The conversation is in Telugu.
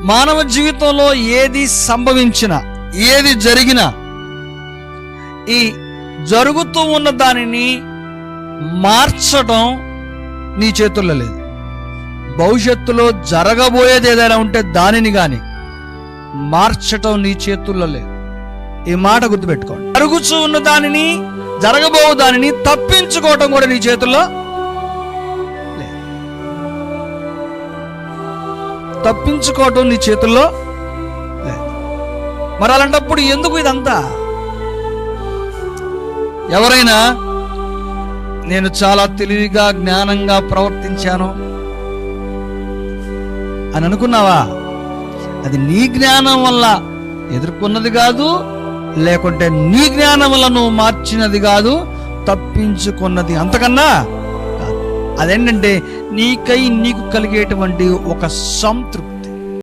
మానవ జీవితంలో ఏది సంభవించినా, ఏది జరిగినా, ఈ జరుగుతూ ఉన్న దానిని మార్చడం నీ చేతుల్లో లేదు. భవిష్యత్తులో జరగబోయేది ఏదైనా ఉంటే దానిని కానీ మార్చటం నీ చేతుల్లో లేదు. ఈ మాట గుర్తుపెట్టుకోండి. జరుగుతూ ఉన్న దానిని, జరగబో దానిని తప్పించుకోవటం కూడా నీ చేతుల్లో లేదు. తప్పించుకోవటం నీ చేతుల్లో లేదు. మరి అలాంటప్పుడు ఎందుకు ఇదంతా? ఎవరైనా నేను చాలా తెలివిగా, జ్ఞానంగా ప్రవర్తించాను అని అనుకున్నావా? అది నీ జ్ఞానం వల్ల ఎదుర్కొన్నది కాదు, లేకుంటే నీ జ్ఞానం వల్ల నువ్వు మార్చినది కాదు, తప్పించుకున్నది అంతకన్నా కాదు. అదేంటంటే నీకు కలిగేటువంటి ఒక సంతృప్తి.